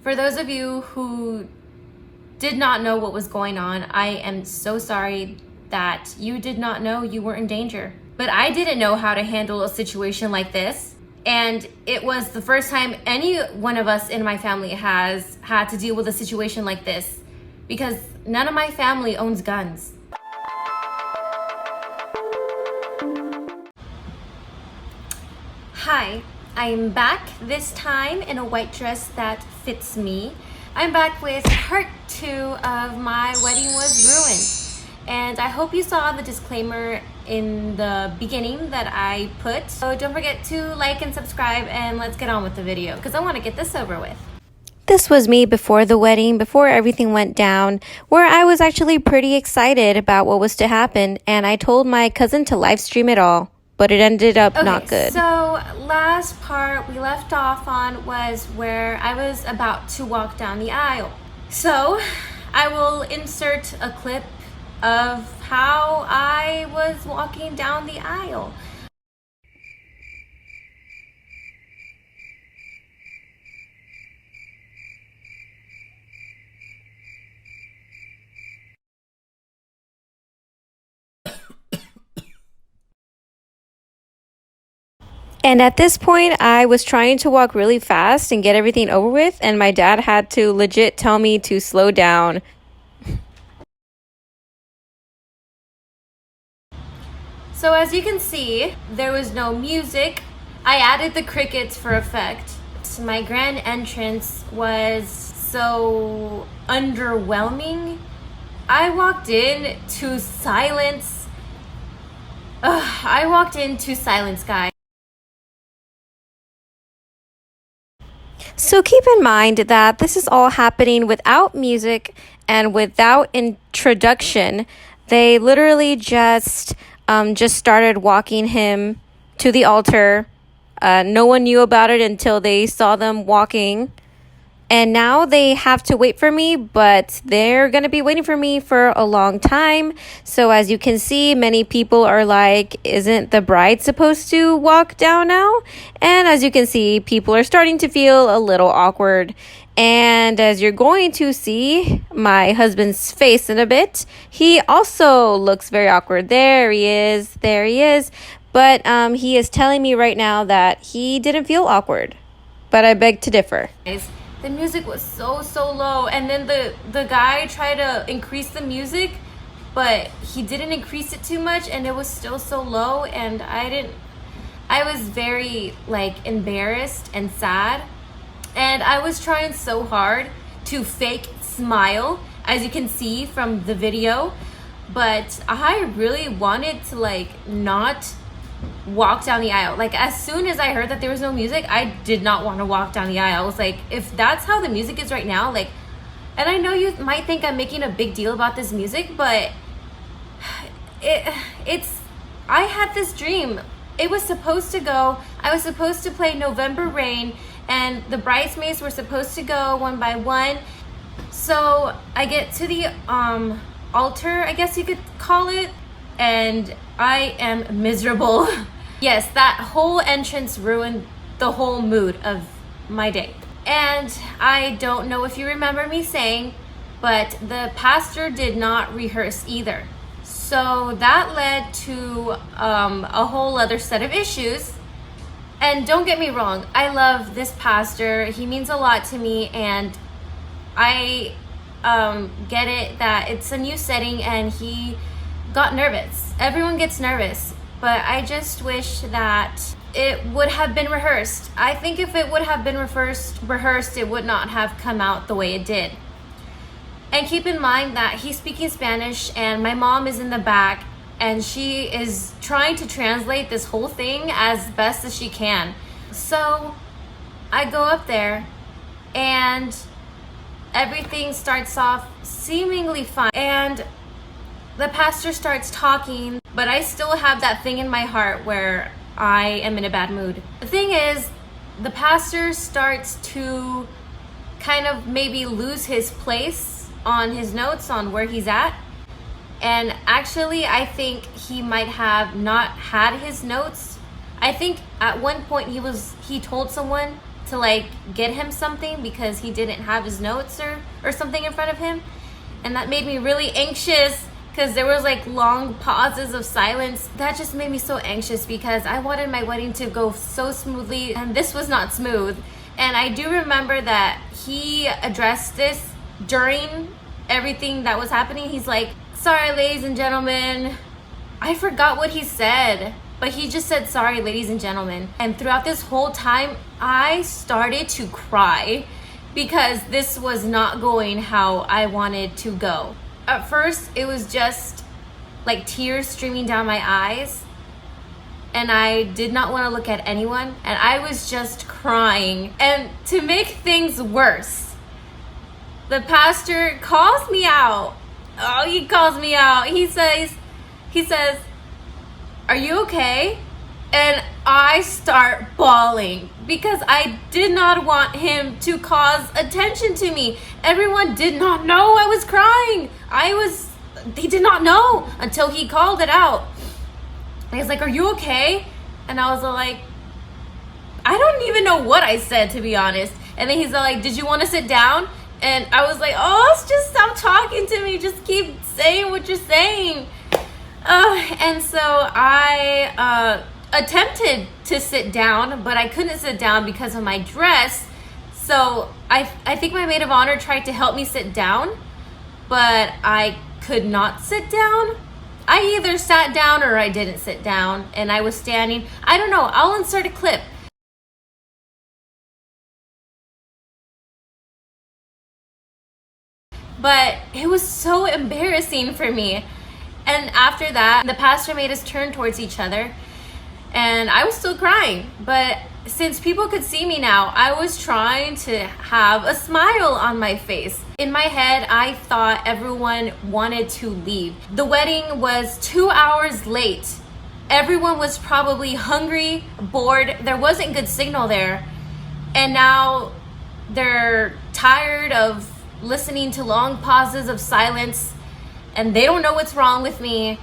For those of you who did not know what was going on, I am so sorry that you did not know you were in danger. But I didn't know how to handle a situation like this. And it was the first time any one of us in my family has had to deal with a situation like this, because none of my family owns guns. Hi, I'm back, this time in a white dress that fits me. I'm back with part 2 of My Wedding Was Ruined. And I hope you saw the disclaimer in the beginning that I put. So don't forget to like and subscribe, and let's get on with the video because I want to get this over with. This was me before the wedding, before everything went down, where I was actually pretty excited about what was to happen, and I told my cousin to live stream it all. But it ended up not good. So last part we left off on was where I was about to walk down the aisle. So I will insert a clip of how I was walking down the aisle. And at this point, I was trying to walk really fast and get everything over with, and my dad had to legit tell me to slow down. So as you can see, there was no music. I added the crickets for effect. My grand entrance was so underwhelming. I walked in to silence. Guys. So keep in mind that this is all happening without music and without introduction. They literally just started walking him to the altar. No one knew about it until they saw them walking. And now they have to wait for me, but they're going to be waiting for me for a long time. So as you can see, many people are like, isn't the bride supposed to walk down now? And as you can see, people are starting to feel a little awkward. And as you're going to see my husband's face in a bit, he also looks very awkward. There he is. But he is telling me right now that he didn't feel awkward. But I beg to differ. The music was so low, and then the guy tried to increase the music, but he didn't increase it too much, and it was still so low, and I was very embarrassed and sad, and I was trying so hard to fake smile, as you can see from the video, but I really wanted to not walk down the aisle. As soon as I heard that there was no music, I did not want to walk down the aisle. I was like, if that's how the music is right now, and I know you might think I'm making a big deal about this music, but I had this dream. I was supposed to play November Rain, and the bridesmaids were supposed to go one by one. So I get to the altar, I guess you could call it, and I am miserable. Yes, that whole entrance ruined the whole mood of my day. And I don't know if you remember me saying, but the pastor did not rehearse either. So that led to a whole other set of issues. And don't get me wrong, I love this pastor. He means a lot to me, and I get it that it's a new setting and he got nervous. Everyone gets nervous, but I just wish that it would have been rehearsed. I think if it would have been rehearsed, it would not have come out the way it did. And keep in mind that he's speaking Spanish, and my mom is in the back, and she is trying to translate this whole thing as best as she can. So I go up there, and everything starts off seemingly fine, and the pastor starts talking, but I still have that thing in my heart where I am in a bad mood. The thing is, the pastor starts to kind of maybe lose his place on his notes on where he's at. And actually, I think he might have not had his notes. I think at one point he told someone to to like get him something because he didn't have his notes or something in front of him. And that made me really anxious because there was like long pauses of silence. That just made me so anxious because I wanted my wedding to go so smoothly, and this was not smooth. And I do remember that he addressed this during everything that was happening. He's like, sorry, ladies and gentlemen. I forgot what he said, but he just said, sorry, ladies and gentlemen. And throughout this whole time, I started to cry because this was not going how I wanted to go. At first, it was just like tears streaming down my eyes, and I did not want to look at anyone, and I was just crying. And to make things worse, the pastor calls me out. Oh, he calls me out. He says, are you okay? And I start bawling because I did not want him to cause attention to me. Everyone did not know I was crying. They did not know until he called it out. And he's like, are you okay? And I was like, I don't even know what I said, to be honest. And then he's like, did you want to sit down? And I was like, oh, just stop talking to me. Just keep saying what you're saying. And so I attempted to sit down, but I couldn't sit down because of my dress. So I think my maid of honor tried to help me sit down, but I could not sit down. I either sat down or I didn't sit down, and I was standing. I don't know. I'll insert a clip. But it was so embarrassing for me. And after that, the pastor made us turn towards each other, and I was still crying. But since people could see me now, I was trying to have a smile on my face. In my head, I thought everyone wanted to leave. The wedding was 2 hours late. Everyone was probably hungry, bored. There wasn't good signal there. And now they're tired of listening to long pauses of silence, and they don't know what's wrong with me.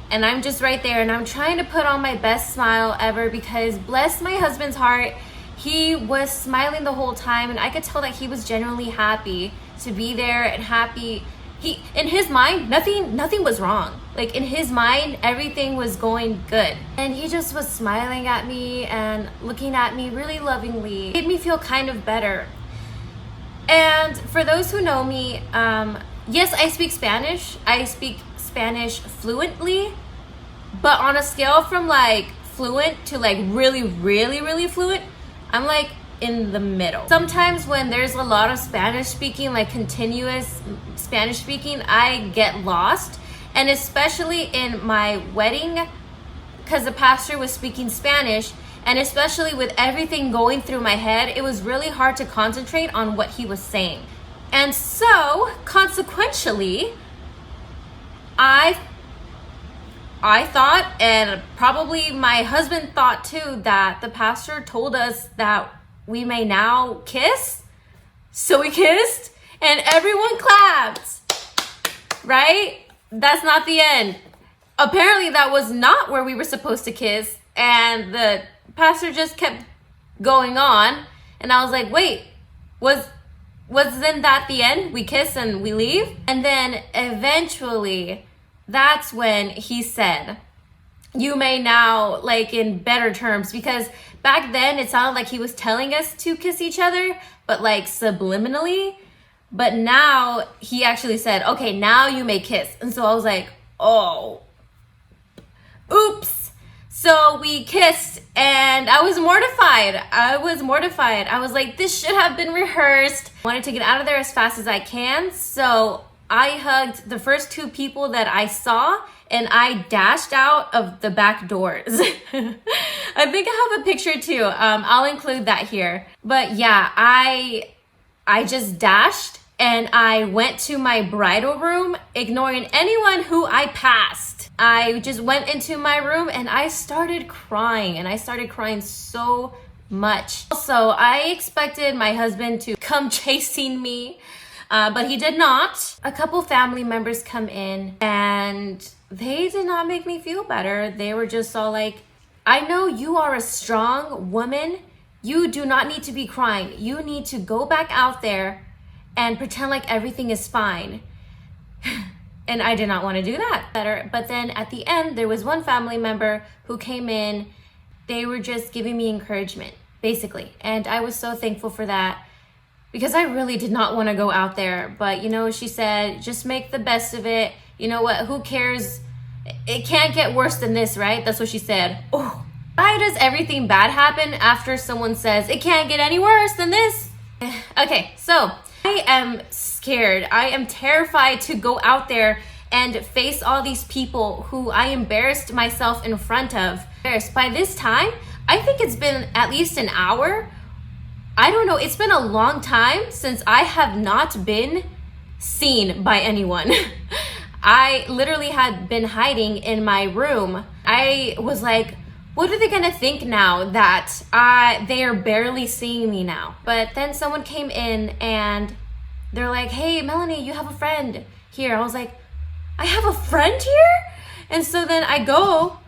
And I'm just right there, and I'm trying to put on my best smile ever because, bless my husband's heart, he was smiling the whole time, and I could tell that he was genuinely happy to be there and happy. In his mind, nothing was wrong. Like, in his mind, everything was going good. And he just was smiling at me and looking at me really lovingly. It made me feel kind of better. And for those who know me, yes, I speak Spanish. I speak Spanish fluently, but on a scale from like fluent to like really, really, really fluent, I'm like in the middle. Sometimes when there's a lot of Spanish speaking, like continuous Spanish speaking, I get lost. And especially in my wedding, because the pastor was speaking Spanish, and especially with everything going through my head, it was really hard to concentrate on what he was saying. And so, consequentially, I thought, and probably my husband thought too, that the pastor told us that we may now kiss. So we kissed, and everyone clapped, right? That's not the end. Apparently that was not where we were supposed to kiss, and the pastor just kept going on, and I was like, wait, wasn't that the end? We kiss and we leave? And then eventually, that's when he said, you may now, like in better terms, because back then it sounded like he was telling us to kiss each other, but like subliminally. But now he actually said, okay, now you may kiss. And so I was like, oh, oops. So we kissed, and I was mortified. I was like, this should have been rehearsed. I wanted to get out of there as fast as I can. So I hugged the first two people that I saw, and I dashed out of the back doors. I think I have a picture too. I'll include that here. But yeah, I just dashed, and I went to my bridal room, ignoring anyone who I passed. I just went into my room, and I started crying, so much. Also, I expected my husband to come chasing me, but he did not. A couple family members come in, and they did not make me feel better. They were just all like, I know you are a strong woman, You do not need to be crying. You need to go back out there and pretend like everything is fine. And I did not want to do that. But then at the end, there was one family member who came in. They were just giving me encouragement, basically. And I was so thankful for that because I really did not want to go out there. But, you know, she said, just make the best of it. You know what? Who cares? It can't get worse than this, right? That's what she said. Oh, why does everything bad happen after someone says, it can't get any worse than this? Okay, so I am scared. I am terrified to go out there and face all these people who I embarrassed myself in front of. By this time, I think it's been at least an hour. I don't know. It's been a long time since I have not been seen by anyone. I literally had been hiding in my room. I was like, what are they gonna think now that they are barely seeing me now? But then someone came in and they're like, hey, Melanie, you have a friend here. I was like, I have a friend here? And so then I go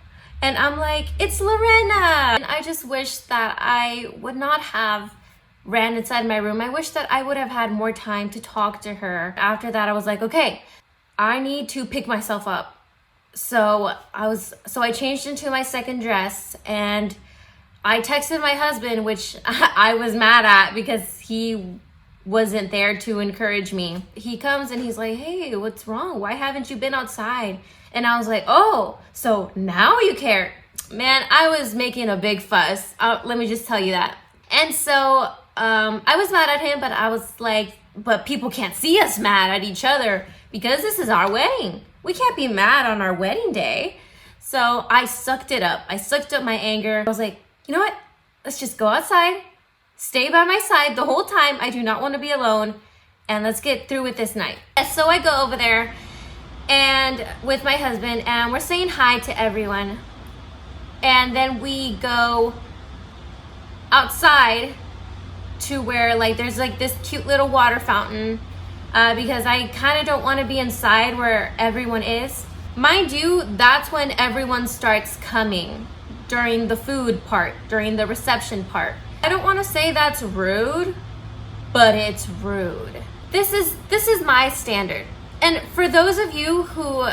and I'm like, it's Lorena. And I just wish that I would not have ran inside my room. I wish that I would have had more time to talk to her. After that, I was like, okay, I need to pick myself up. So I changed into my second dress and I texted my husband, which I was mad at because he wasn't there to encourage me. He comes and he's like, hey, what's wrong? Why haven't you been outside? And I was like, oh, so now you care. Man, I was making a big fuss. Let me just tell you that. And so I was mad at him, but I was like, but people can't see us mad at each other because this is our wedding. We can't be mad on our wedding day. So I sucked it up. I sucked up my anger. I was like, you know what? Let's just go outside. Stay by my side the whole time. I do not want to be alone. And let's get through with this night. And so I go over there and with my husband and we're saying hi to everyone. And then we go outside to where like there's like this cute little water fountain because I kind of don't want to be inside where everyone is. Mind you, that's when everyone starts coming during the food part, during the reception part. I don't want to say that's rude, but it's rude. This is my standard. And for those of you who,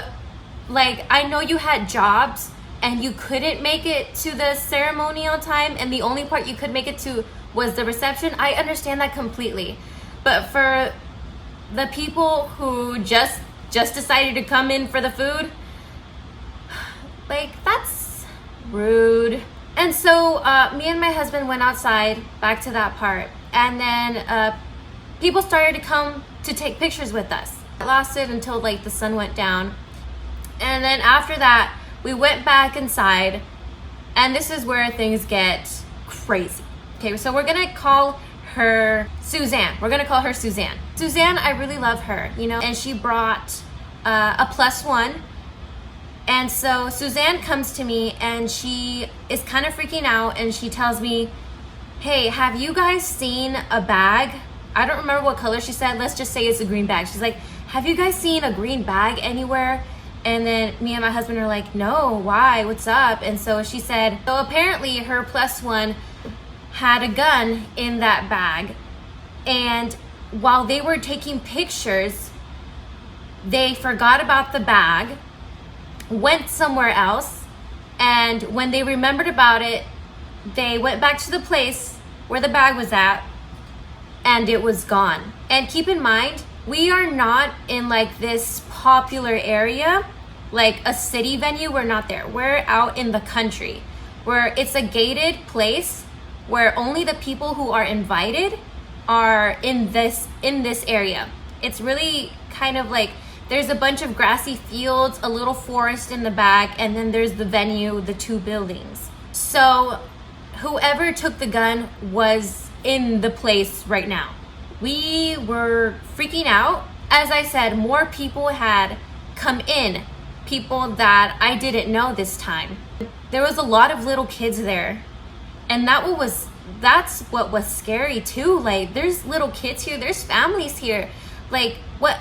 like, I know you had jobs and you couldn't make it to the ceremony on time and the only part you could make it to was the reception, I understand that completely. But for the people who just decided to come in for the food, like, that's rude. And so me and my husband went outside, back to that part. And then people started to come to take pictures with us. It lasted until like the sun went down. And then after that, we went back inside. And this is where things get crazy. Okay, so we're gonna call her Suzanne. We're gonna call her Suzanne. Suzanne, I really love her, you know, and she brought a +1. And so Suzanne comes to me and she is kind of freaking out and she tells me, hey, have you guys seen a bag? I don't remember what color she said. Let's just say it's a green bag. She's like, have you guys seen a green bag anywhere? And then me and my husband are like, no, why? What's up? And so she said, so apparently her +1 had a gun in that bag. And while they were taking pictures, they forgot about the bag, went somewhere else, and when they remembered about it, they went back to the place where the bag was at and it was gone. And keep in mind, we are not in like this popular area, like a city venue. We're not there. We're out in the country where it's a gated place where only the people who are invited are in this area. It's really kind of like there's a bunch of grassy fields, a little forest in the back, and then there's the venue, the 2 buildings. So whoever took the gun was in the place right now. We were freaking out. As I said, more people had come in, people that I didn't know this time. There was a lot of little kids there. And that's what was scary too. Like, there's little kids here, there's families here. Like,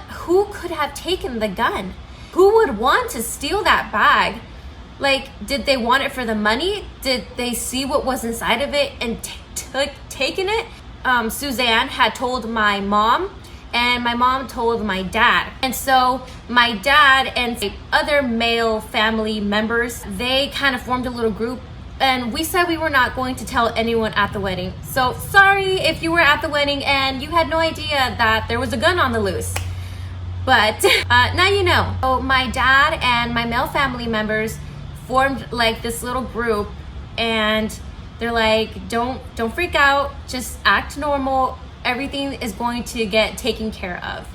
who could have taken the gun? Who would want to steal that bag? Like, did they want it for the money? Did they see what was inside of it and took taken it. Suzanne had told my mom, and my mom told my dad. And so my dad and other male family members, they kind of formed a little group, and we said we were not going to tell anyone at the wedding. So sorry if you were at the wedding and you had no idea that there was a gun on the loose. But now you know. So my dad and my male family members formed like this little group, and they're like, don't freak out, just act normal. Everything is going to get taken care of.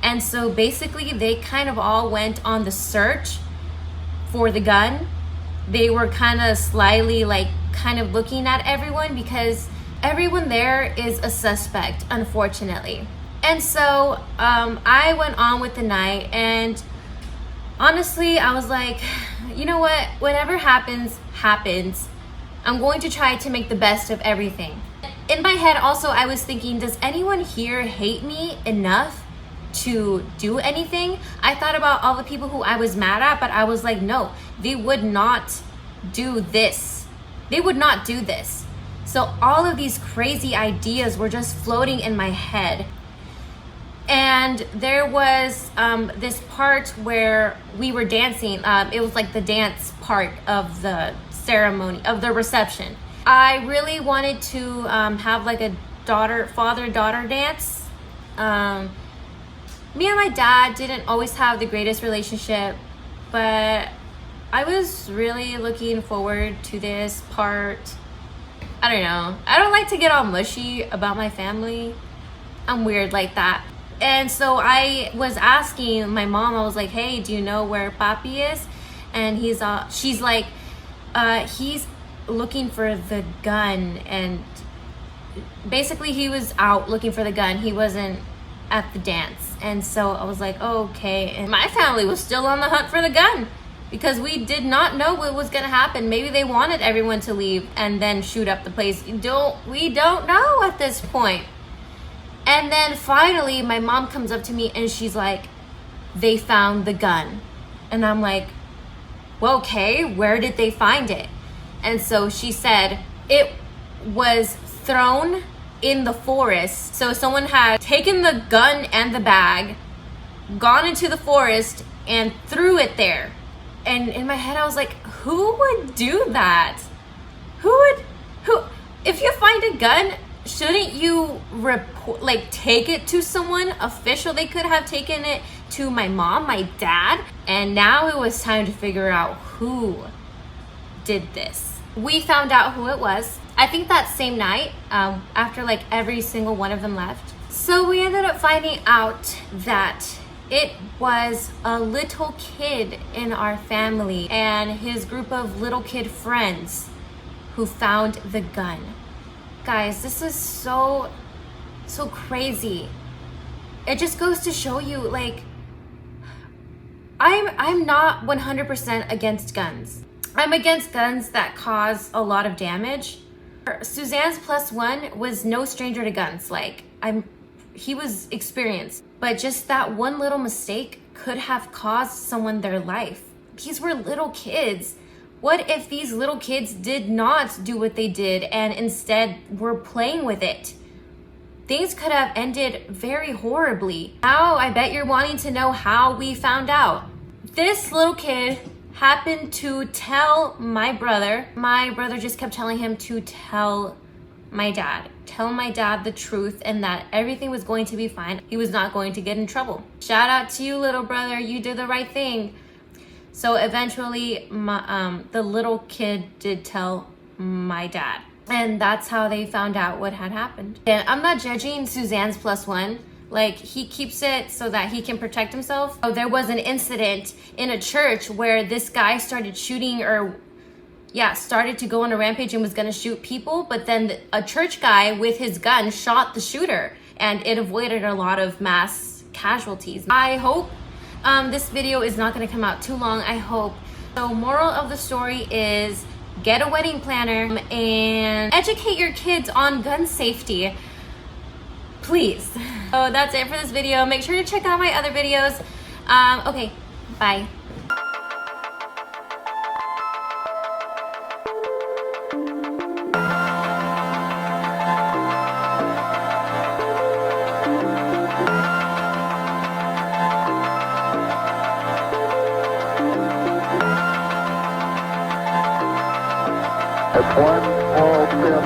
And so basically they kind of all went on the search for the gun. They were kind of slyly like kind of looking at everyone, because everyone there is a suspect, unfortunately. And so I went on with the night, and honestly, I was like, you know what? Whatever happens, happens. I'm going to try to make the best of everything. In my head also, I was thinking, does anyone here hate me enough to do anything? I thought about all the people who I was mad at, but I was like, no, they would not do this. They would not do this. So all of these crazy ideas were just floating in my head. And there was this part where we were dancing. It was like the dance part of the ceremony, of the reception. I really wanted to have like a father-daughter dance. Me and my dad didn't always have the greatest relationship, but I was really looking forward to this part. I don't know. I don't like to get all mushy about my family. I'm weird like that. And so I was asking my mom, I was like, hey, do you know where Papi is? And she's like, he's looking for the gun. And basically he was out looking for the gun. He wasn't at the dance. And so I was like, oh, okay. And my family was still on the hunt for the gun, because we did not know what was gonna happen. Maybe they wanted everyone to leave and then shoot up the place. We don't know at this point. And then finally my mom comes up to me and she's like, they found the gun. And I'm like, well, okay, where did they find it? And so she said it was thrown in the forest. So someone had taken the gun and the bag, gone into the forest, and threw it there. And in my head I was like, who would do that? If you find a gun, shouldn't you take it to someone official? They could have taken it to my mom, my dad. And now it was time to figure out who did this. We found out who it was, I think that same night, after like every single one of them left. So we ended up finding out that it was a little kid in our family and his group of little kid friends who found the gun. Guys, this is so crazy. It just goes to show you, like, I'm not 100% against guns. I'm against guns that cause a lot of damage. Suzanne's +1 was no stranger to guns. Like, he was experienced, but just that one little mistake could have caused someone their life. These were little kids. What if these little kids did not do what they did and instead were playing with it? Things could have ended very horribly. Now I bet you're wanting to know how we found out. This little kid happened to tell my brother. My brother just kept telling him to tell my dad the truth, and that everything was going to be fine. He was not going to get in trouble. Shout out to you, little brother. You did the right thing. So eventually, the little kid did tell my dad. And that's how they found out what had happened. And I'm not judging Suzanne's +1. Like, he keeps it so that he can protect himself. So there was an incident in a church where this guy started shooting, started to go on a rampage and was gonna shoot people. But then a church guy with his gun shot the shooter, and it avoided a lot of mass casualties. I hope this video is not gonna come out too long, I hope. So moral of the story is, get a wedding planner and educate your kids on gun safety, please. So that's it for this video. Make sure to check out my other videos. Okay, bye. That's one small step